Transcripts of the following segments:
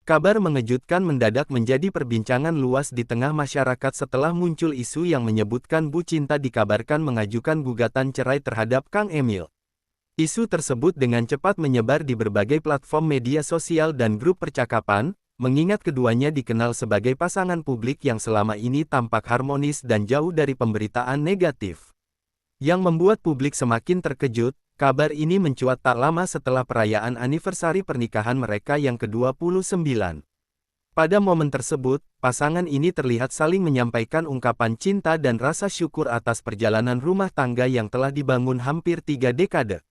Kabar mengejutkan mendadak menjadi perbincangan luas di tengah masyarakat setelah muncul isu yang menyebutkan Bu Cinta dikabarkan mengajukan gugatan cerai terhadap Kang Emil. Isu tersebut dengan cepat menyebar di berbagai platform media sosial dan grup percakapan, mengingat keduanya dikenal sebagai pasangan publik yang selama ini tampak harmonis dan jauh dari pemberitaan negatif. Yang membuat publik semakin terkejut, kabar ini mencuat tak lama setelah perayaan anniversary pernikahan mereka yang ke-29. Pada momen tersebut, pasangan ini terlihat saling menyampaikan ungkapan cinta dan rasa syukur atas perjalanan rumah tangga yang telah dibangun hampir 3 dekade.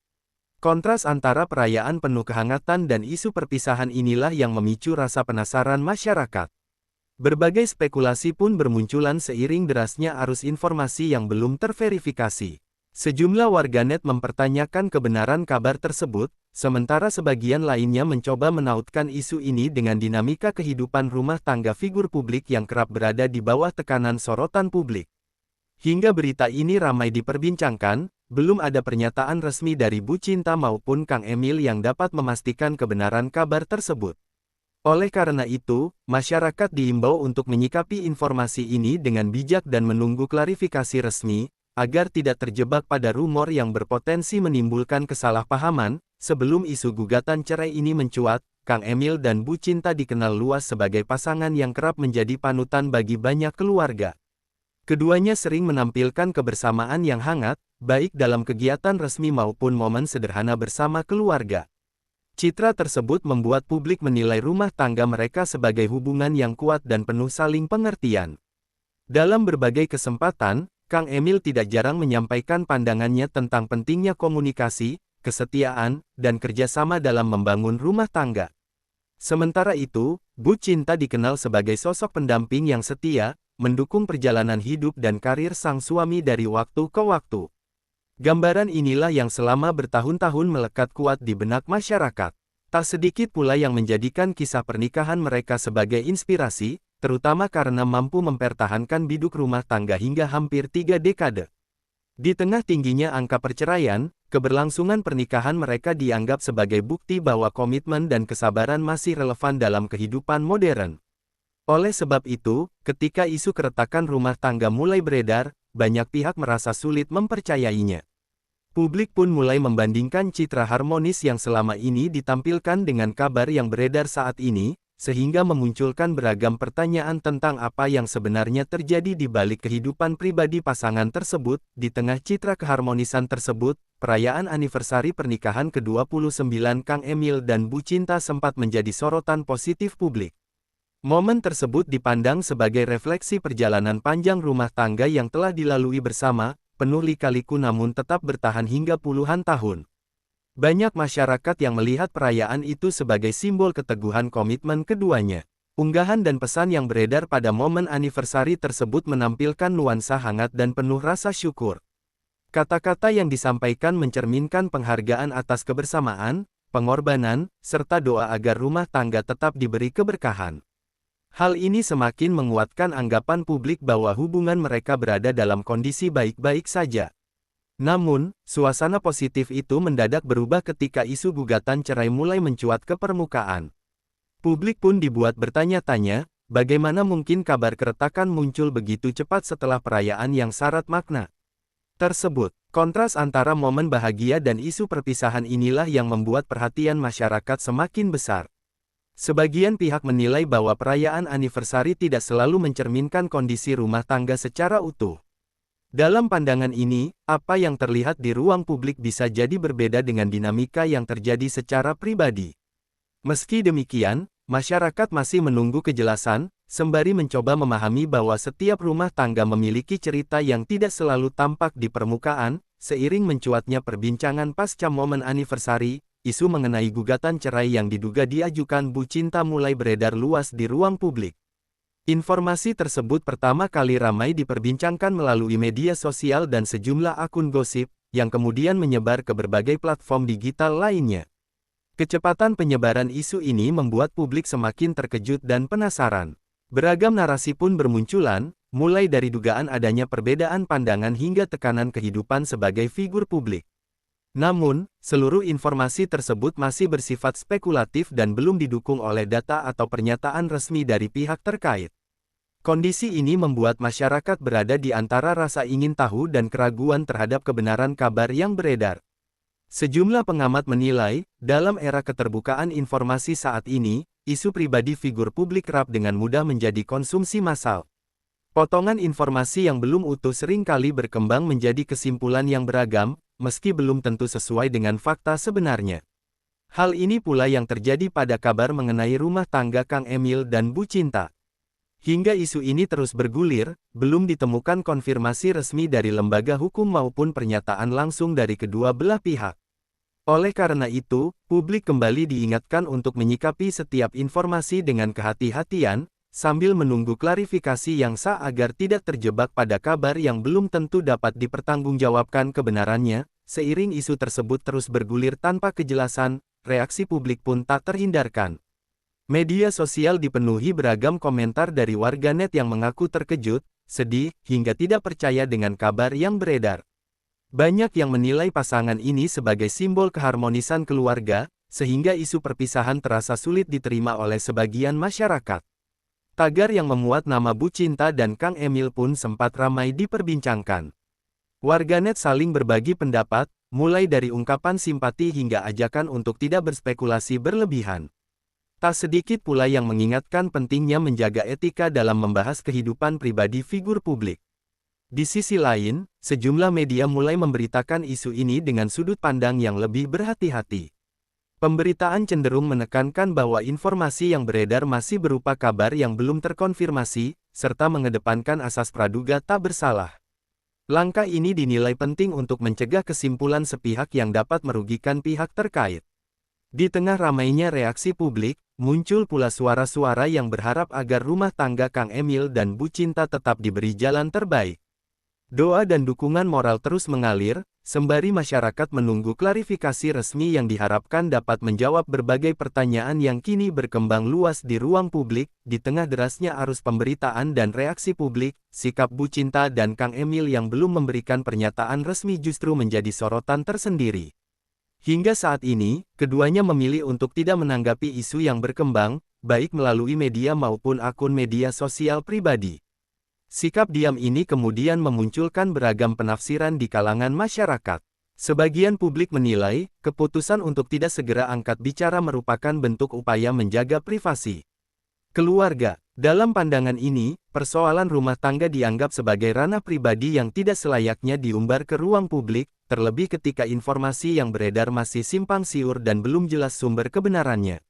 Kontras antara perayaan penuh kehangatan dan isu perpisahan inilah yang memicu rasa penasaran masyarakat. Berbagai spekulasi pun bermunculan seiring derasnya arus informasi yang belum terverifikasi. Sejumlah warganet mempertanyakan kebenaran kabar tersebut, sementara sebagian lainnya mencoba menautkan isu ini dengan dinamika kehidupan rumah tangga figur publik yang kerap berada di bawah tekanan sorotan publik. Hingga berita ini ramai diperbincangkan, belum ada pernyataan resmi dari Bu Cinta maupun Kang Emil yang dapat memastikan kebenaran kabar tersebut. Oleh karena itu, masyarakat diimbau untuk menyikapi informasi ini dengan bijak dan menunggu klarifikasi resmi, agar tidak terjebak pada rumor yang berpotensi menimbulkan kesalahpahaman. Sebelum isu gugatan cerai ini mencuat, Kang Emil dan Bu Cinta dikenal luas sebagai pasangan yang kerap menjadi panutan bagi banyak keluarga. Keduanya sering menampilkan kebersamaan yang hangat, baik dalam kegiatan resmi maupun momen sederhana bersama keluarga. Citra tersebut membuat publik menilai rumah tangga mereka sebagai hubungan yang kuat dan penuh saling pengertian. Dalam berbagai kesempatan, Kang Emil tidak jarang menyampaikan pandangannya tentang pentingnya komunikasi, kesetiaan, dan kerjasama dalam membangun rumah tangga. Sementara itu, Bu Cinta dikenal sebagai sosok pendamping yang setia, mendukung perjalanan hidup dan karir sang suami dari waktu ke waktu. Gambaran inilah yang selama bertahun-tahun melekat kuat di benak masyarakat. Tak sedikit pula yang menjadikan kisah pernikahan mereka sebagai inspirasi, terutama karena mampu mempertahankan biduk rumah tangga hingga hampir 3 dekade. Di tengah tingginya angka perceraian, keberlangsungan pernikahan mereka dianggap sebagai bukti bahwa komitmen dan kesabaran masih relevan dalam kehidupan modern. Oleh sebab itu, ketika isu keretakan rumah tangga mulai beredar, banyak pihak merasa sulit mempercayainya. Publik pun mulai membandingkan citra harmonis yang selama ini ditampilkan dengan kabar yang beredar saat ini, sehingga memunculkan beragam pertanyaan tentang apa yang sebenarnya terjadi di balik kehidupan pribadi pasangan tersebut. Di tengah citra keharmonisan tersebut, perayaan anniversary pernikahan ke-29 Kang Emil dan Bu Cinta sempat menjadi sorotan positif publik. Momen tersebut dipandang sebagai refleksi perjalanan panjang rumah tangga yang telah dilalui bersama, penuh lika-liku namun tetap bertahan hingga puluhan tahun. Banyak masyarakat yang melihat perayaan itu sebagai simbol keteguhan komitmen keduanya. Unggahan dan pesan yang beredar pada momen anniversary tersebut menampilkan nuansa hangat dan penuh rasa syukur. Kata-kata yang disampaikan mencerminkan penghargaan atas kebersamaan, pengorbanan, serta doa agar rumah tangga tetap diberi keberkahan. Hal ini semakin menguatkan anggapan publik bahwa hubungan mereka berada dalam kondisi baik-baik saja. Namun, suasana positif itu mendadak berubah ketika isu gugatan cerai mulai mencuat ke permukaan. Publik pun dibuat bertanya-tanya, bagaimana mungkin kabar keretakan muncul begitu cepat setelah perayaan yang syarat makna tersebut. Kontras antara momen bahagia dan isu perpisahan inilah yang membuat perhatian masyarakat semakin besar. Sebagian pihak menilai bahwa perayaan anniversary tidak selalu mencerminkan kondisi rumah tangga secara utuh. Dalam pandangan ini, apa yang terlihat di ruang publik bisa jadi berbeda dengan dinamika yang terjadi secara pribadi. Meski demikian, masyarakat masih menunggu kejelasan, sembari mencoba memahami bahwa setiap rumah tangga memiliki cerita yang tidak selalu tampak di permukaan. Seiring mencuatnya perbincangan pasca momen anniversary, isu mengenai gugatan cerai yang diduga diajukan Bu Cinta mulai beredar luas di ruang publik. Informasi tersebut pertama kali ramai diperbincangkan melalui media sosial dan sejumlah akun gosip, yang kemudian menyebar ke berbagai platform digital lainnya. Kecepatan penyebaran isu ini membuat publik semakin terkejut dan penasaran. Beragam narasi pun bermunculan, mulai dari dugaan adanya perbedaan pandangan hingga tekanan kehidupan sebagai figur publik. Namun, seluruh informasi tersebut masih bersifat spekulatif dan belum didukung oleh data atau pernyataan resmi dari pihak terkait. Kondisi ini membuat masyarakat berada di antara rasa ingin tahu dan keraguan terhadap kebenaran kabar yang beredar. Sejumlah pengamat menilai, dalam era keterbukaan informasi saat ini, isu pribadi figur publik kerap dengan mudah menjadi konsumsi massal. Potongan informasi yang belum utuh seringkali berkembang menjadi kesimpulan yang beragam, meski belum tentu sesuai dengan fakta sebenarnya. Hal ini pula yang terjadi pada kabar mengenai rumah tangga Kang Emil dan Bu Cinta. Hingga isu ini terus bergulir, belum ditemukan konfirmasi resmi dari lembaga hukum maupun pernyataan langsung dari kedua belah pihak. Oleh karena itu, publik kembali diingatkan untuk menyikapi setiap informasi dengan kehati-hatian, sambil menunggu klarifikasi yang sah agar tidak terjebak pada kabar yang belum tentu dapat dipertanggungjawabkan kebenarannya. Seiring isu tersebut terus bergulir tanpa kejelasan, reaksi publik pun tak terhindarkan. Media sosial dipenuhi beragam komentar dari warganet yang mengaku terkejut, sedih, hingga tidak percaya dengan kabar yang beredar. Banyak yang menilai pasangan ini sebagai simbol keharmonisan keluarga, sehingga isu perpisahan terasa sulit diterima oleh sebagian masyarakat. Tagar yang memuat nama Bu Cinta dan Kang Emil pun sempat ramai diperbincangkan. Warganet saling berbagi pendapat, mulai dari ungkapan simpati hingga ajakan untuk tidak berspekulasi berlebihan. Tak sedikit pula yang mengingatkan pentingnya menjaga etika dalam membahas kehidupan pribadi figur publik. Di sisi lain, sejumlah media mulai memberitakan isu ini dengan sudut pandang yang lebih berhati-hati. Pemberitaan cenderung menekankan bahwa informasi yang beredar masih berupa kabar yang belum terkonfirmasi, serta mengedepankan asas praduga tak bersalah. Langkah ini dinilai penting untuk mencegah kesimpulan sepihak yang dapat merugikan pihak terkait. Di tengah ramainya reaksi publik, muncul pula suara-suara yang berharap agar rumah tangga Kang Emil dan Bu Cinta tetap diberi jalan terbaik. Doa dan dukungan moral terus mengalir, sembari masyarakat menunggu klarifikasi resmi yang diharapkan dapat menjawab berbagai pertanyaan yang kini berkembang luas di ruang publik. Di tengah derasnya arus pemberitaan dan reaksi publik, sikap Bu Cinta dan Kang Emil yang belum memberikan pernyataan resmi justru menjadi sorotan tersendiri. Hingga saat ini, keduanya memilih untuk tidak menanggapi isu yang berkembang, baik melalui media maupun akun media sosial pribadi. Sikap diam ini kemudian memunculkan beragam penafsiran di kalangan masyarakat. Sebagian publik menilai, keputusan untuk tidak segera angkat bicara merupakan bentuk upaya menjaga privasi keluarga. Dalam pandangan ini, persoalan rumah tangga dianggap sebagai ranah pribadi yang tidak selayaknya diumbar ke ruang publik, terlebih ketika informasi yang beredar masih simpang siur dan belum jelas sumber kebenarannya.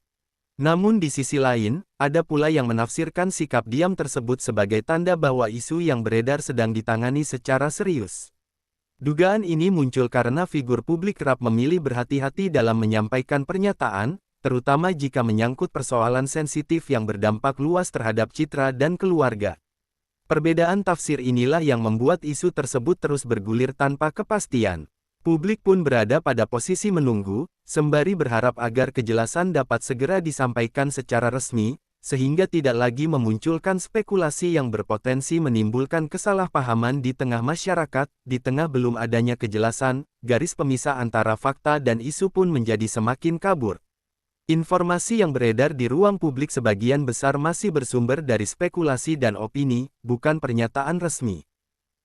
Namun di sisi lain, ada pula yang menafsirkan sikap diam tersebut sebagai tanda bahwa isu yang beredar sedang ditangani secara serius. Dugaan ini muncul karena figur publik kerap memilih berhati-hati dalam menyampaikan pernyataan, terutama jika menyangkut persoalan sensitif yang berdampak luas terhadap citra dan keluarga. Perbedaan tafsir inilah yang membuat isu tersebut terus bergulir tanpa kepastian. Publik pun berada pada posisi menunggu, sembari berharap agar kejelasan dapat segera disampaikan secara resmi, sehingga tidak lagi memunculkan spekulasi yang berpotensi menimbulkan kesalahpahaman di tengah masyarakat. Di tengah belum adanya kejelasan, garis pemisah antara fakta dan isu pun menjadi semakin kabur. Informasi yang beredar di ruang publik sebagian besar masih bersumber dari spekulasi dan opini, bukan pernyataan resmi.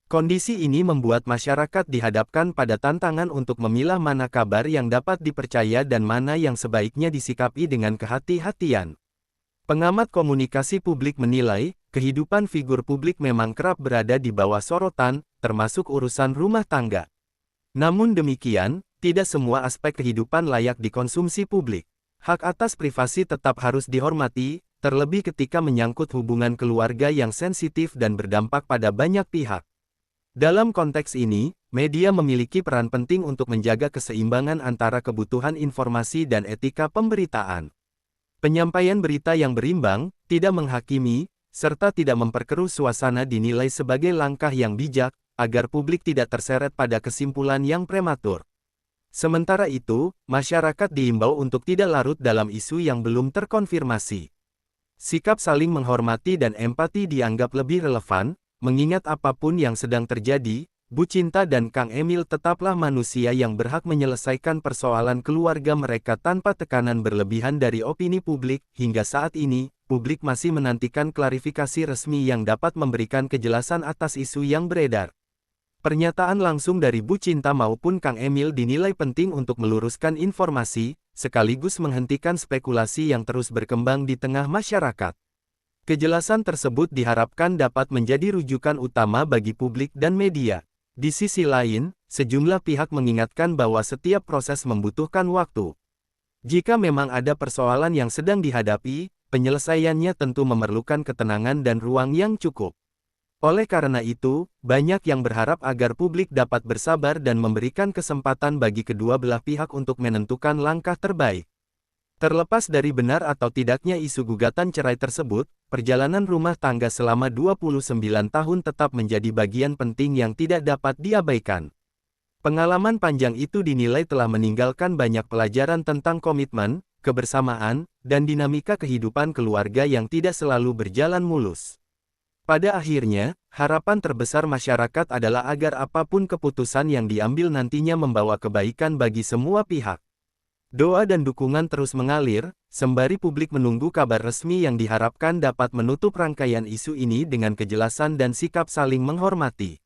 Kondisi ini membuat masyarakat dihadapkan pada tantangan untuk memilah mana kabar yang dapat dipercaya dan mana yang sebaiknya disikapi dengan kehati-hatian. Pengamat komunikasi publik menilai, kehidupan figur publik memang kerap berada di bawah sorotan, termasuk urusan rumah tangga. Namun demikian, tidak semua aspek kehidupan layak dikonsumsi publik. Hak atas privasi tetap harus dihormati, terlebih ketika menyangkut hubungan keluarga yang sensitif dan berdampak pada banyak pihak. Dalam konteks ini, media memiliki peran penting untuk menjaga keseimbangan antara kebutuhan informasi dan etika pemberitaan. Penyampaian berita yang berimbang, tidak menghakimi, serta tidak memperkeruh suasana dinilai sebagai langkah yang bijak, agar publik tidak terseret pada kesimpulan yang prematur. Sementara itu, masyarakat diimbau untuk tidak larut dalam isu yang belum terkonfirmasi. Sikap saling menghormati dan empati dianggap lebih relevan, mengingat apapun yang sedang terjadi, Bu Cinta dan Kang Emil tetaplah manusia yang berhak menyelesaikan persoalan keluarga mereka tanpa tekanan berlebihan dari opini publik. Hingga saat ini, publik masih menantikan klarifikasi resmi yang dapat memberikan kejelasan atas isu yang beredar. Pernyataan langsung dari Bu Cinta maupun Kang Emil dinilai penting untuk meluruskan informasi, sekaligus menghentikan spekulasi yang terus berkembang di tengah masyarakat. Kejelasan tersebut diharapkan dapat menjadi rujukan utama bagi publik dan media. Di sisi lain, sejumlah pihak mengingatkan bahwa setiap proses membutuhkan waktu. Jika memang ada persoalan yang sedang dihadapi, penyelesaiannya tentu memerlukan ketenangan dan ruang yang cukup. Oleh karena itu, banyak yang berharap agar publik dapat bersabar dan memberikan kesempatan bagi kedua belah pihak untuk menentukan langkah terbaik. Terlepas dari benar atau tidaknya isu gugatan cerai tersebut, perjalanan rumah tangga selama 29 tahun tetap menjadi bagian penting yang tidak dapat diabaikan. Pengalaman panjang itu dinilai telah meninggalkan banyak pelajaran tentang komitmen, kebersamaan, dan dinamika kehidupan keluarga yang tidak selalu berjalan mulus. Pada akhirnya, harapan terbesar masyarakat adalah agar apapun keputusan yang diambil nantinya membawa kebaikan bagi semua pihak. Doa dan dukungan terus mengalir, sembari publik menunggu kabar resmi yang diharapkan dapat menutup rangkaian isu ini dengan kejelasan dan sikap saling menghormati.